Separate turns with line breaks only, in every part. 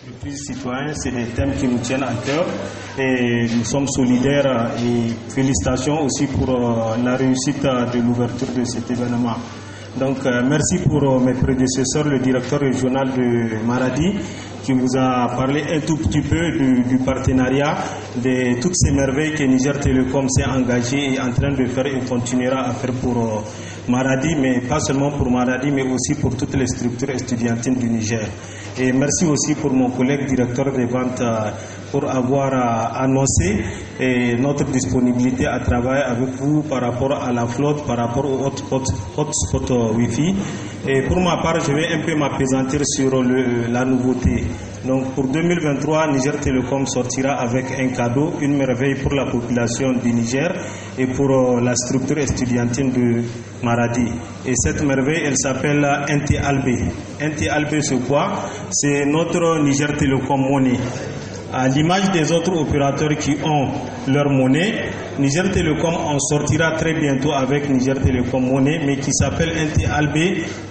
Le plus citoyen, c'est des thèmes qui nous tiennent à cœur et nous sommes solidaires et félicitations aussi pour la réussite de l'ouverture de cet événement. Donc merci pour mes prédécesseurs, le directeur régional de Maradi qui vous a parlé un tout petit peu du partenariat, de toutes ces merveilles que Niger Telecom s'est engagé et est en train de faire et continuera à faire pour Maradi, mais pas seulement pour Maradi, mais aussi pour toutes les structures estudiantines du Niger. Et merci aussi pour mon collègue directeur des ventes pour avoir annoncé notre disponibilité à travailler avec vous par rapport à la flotte, par rapport au hotspot Wi-Fi. Et pour ma part, je vais un peu m'appesantir sur la nouveauté. Donc pour 2023, Niger Telecom sortira avec un cadeau, une merveille pour la population du Niger et pour la structure estudiantine de Maradi. Et cette merveille, elle s'appelle NT-Alb. NT-Alb, c'est quoi? C'est notre Niger Telecom Money. À l'image des autres opérateurs qui ont leur monnaie, Niger Telecom en sortira très bientôt avec Niger Telecom Monnaie, mais qui s'appelle NT-Alb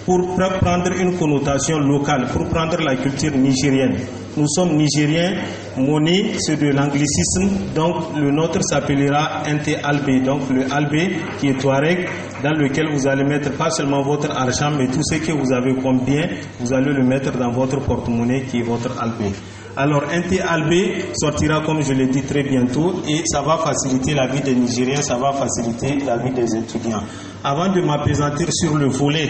pour prendre une connotation locale, pour prendre la culture nigérienne. Nous sommes nigériens, monnaie c'est de l'anglicisme, donc le nôtre s'appellera NT-Alb, donc le Alb qui est Touareg, dans lequel vous allez mettre pas seulement votre argent, mais tout ce que vous avez comme bien, vous allez le mettre dans votre porte-monnaie qui est votre Alb. Alors, NT-Alb sortira, comme je l'ai dit, très bientôt et ça va faciliter la vie des Nigériens, ça va faciliter la vie des étudiants. Avant de m'appesantir sur le volet,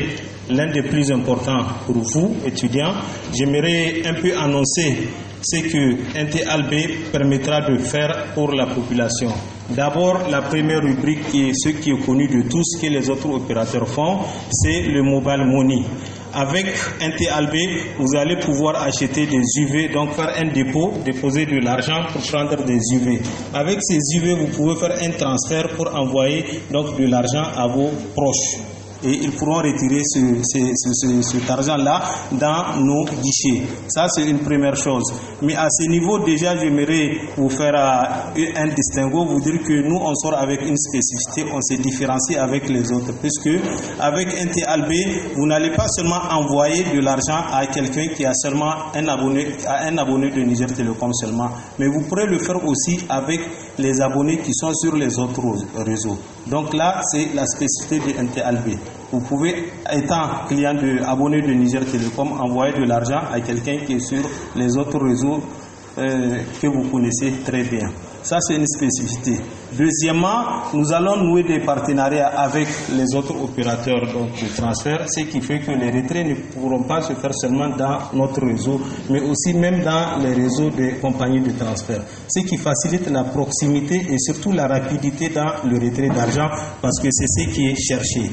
l'un des plus importants pour vous, étudiants, j'aimerais un peu annoncer ce que NT-Alb permettra de faire pour la population. D'abord, la première rubrique, qui est ce qui est connu de tous, que les autres opérateurs font, c'est le mobile money. Avec NT-Alb, vous allez pouvoir acheter des UV, donc faire un dépôt, déposer de l'argent pour prendre des UV. Avec ces UV, vous pouvez faire un transfert pour envoyer donc de l'argent à vos proches. Et ils pourront retirer cet argent-là dans nos guichets. Ça, c'est une première chose. Mais à ce niveau, déjà, j'aimerais vous faire un distinguo, vous dire que nous, on sort avec une spécificité, on se différencie avec les autres. Puisque avec NT-Alb, vous n'allez pas seulement envoyer de l'argent à quelqu'un qui a seulement un abonné de Niger Telecom seulement, mais vous pourrez le faire aussi avec les abonnés qui sont sur les autres réseaux. Donc là, c'est la spécificité de NT-Alb. Vous pouvez, étant client abonné de Niger Telecom, envoyer de l'argent à quelqu'un qui est sur les autres réseaux que vous connaissez très bien. Ça, c'est une spécificité. Deuxièmement, nous allons nouer des partenariats avec les autres opérateurs de transfert, ce qui fait que les retraits ne pourront pas se faire seulement dans notre réseau, mais aussi même dans les réseaux des compagnies de transfert. Ce qui facilite la proximité et surtout la rapidité dans le retrait d'argent, parce que c'est ce qui est cherché.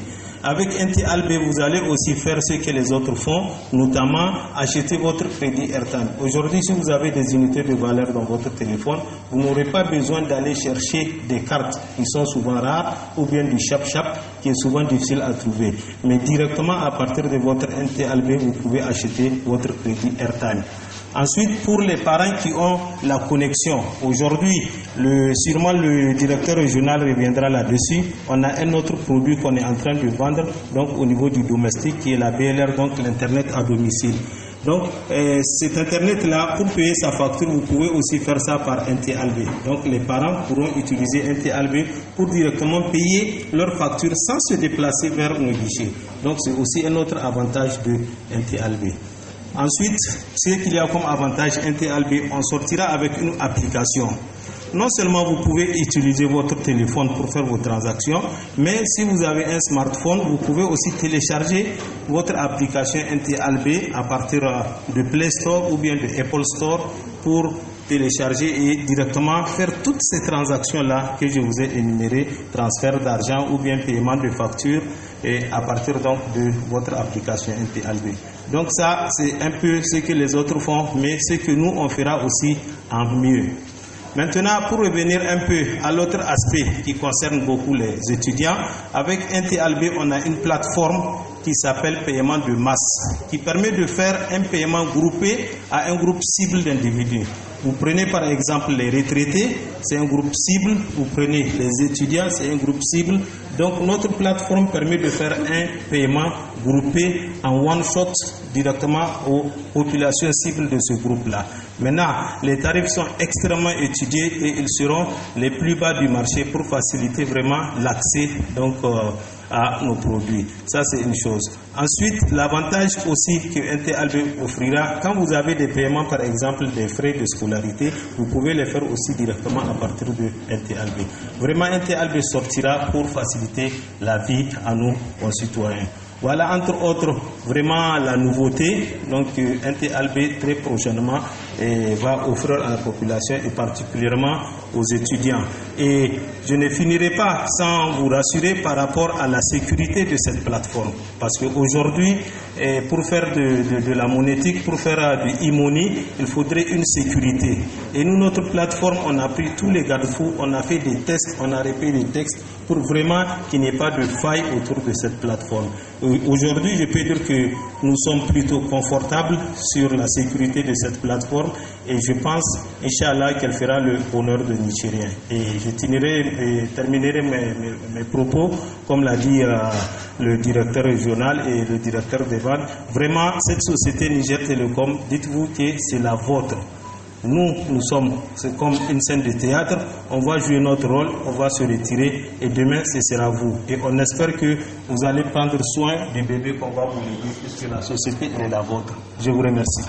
Avec NT-Alb, vous allez aussi faire ce que les autres font, notamment acheter votre crédit airtime. Aujourd'hui, si vous avez des unités de valeur dans votre téléphone, vous n'aurez pas besoin d'aller chercher des cartes qui sont souvent rares ou bien du chap-chap qui est souvent difficile à trouver. Mais directement à partir de votre NT-Alb, vous pouvez acheter votre crédit airtime. Ensuite, pour les parents qui ont la connexion, aujourd'hui, sûrement le directeur régional reviendra là-dessus. On a un autre produit qu'on est en train de vendre, donc au niveau du domestique, qui est la BLR, donc l'Internet à domicile. Donc, cet Internet-là, pour payer sa facture, vous pouvez aussi faire ça par NT-Alb. Donc, les parents pourront utiliser NT-Alb pour directement payer leur facture sans se déplacer vers nos guichets. Donc, c'est aussi un autre avantage de NT-Alb. Ensuite, ce qu'il y a comme avantage NT-Alb, on sortira avec une application. Non seulement vous pouvez utiliser votre téléphone pour faire vos transactions, mais si vous avez un smartphone, vous pouvez aussi télécharger votre application NT-Alb à partir de Play Store ou bien de Apple Store pour télécharger et directement faire toutes ces transactions-là que je vous ai énumérées, transfert d'argent ou bien paiement de facture, et à partir donc de votre application NT-Alb. Donc ça, c'est un peu ce que les autres font, mais ce que nous, on fera aussi en mieux. Maintenant, pour revenir un peu à l'autre aspect qui concerne beaucoup les étudiants, avec NT-Alb, on a une plateforme qui s'appelle paiement de masse, qui permet de faire un paiement groupé à un groupe cible d'individus. Vous prenez par exemple les retraités, c'est un groupe cible. Vous prenez les étudiants, c'est un groupe cible. Donc notre plateforme permet de faire un paiement groupé en one shot directement aux populations cibles de ce groupe-là. Maintenant, les tarifs sont extrêmement étudiés et ils seront les plus bas du marché pour faciliter vraiment l'accès donc à nos produits. Ça, c'est une chose. Ensuite, l'avantage aussi que NT-Albe offrira, quand vous avez des paiements, par exemple, des frais de scolarité, vous pouvez les faire aussi directement à partir de NT-Albe. Vraiment, NT-Albe sortira pour faciliter la vie à nos concitoyens. Voilà, entre autres, vraiment la nouveauté. Donc, NT-Albe très prochainement va offrir à la population et particulièrement aux étudiants. Et je ne finirai pas sans vous rassurer par rapport à la sécurité de cette plateforme. Parce qu'aujourd'hui, pour faire de la monétique, pour faire du e-money, il faudrait une sécurité. Et nous, notre plateforme, on a pris tous les garde-fous, on a fait des tests, on a répété des textes pour vraiment qu'il n'y ait pas de faille autour de cette plateforme. Aujourd'hui, je peux dire que nous sommes plutôt confortables sur la sécurité de cette plateforme et je pense, Inch'Allah, qu'elle fera le bonheur de Nigériens. Et je terminerai mes propos, comme l'a dit le directeur régional et le directeur des ventes. Vraiment, cette société Niger Telecom, dites-vous que c'est la vôtre. Nous sommes, c'est comme une scène de théâtre, on va jouer notre rôle, on va se retirer et demain ce sera vous. Et on espère que vous allez prendre soin du bébé qu'on va vous léguer puisque la société est la vôtre. Je vous remercie.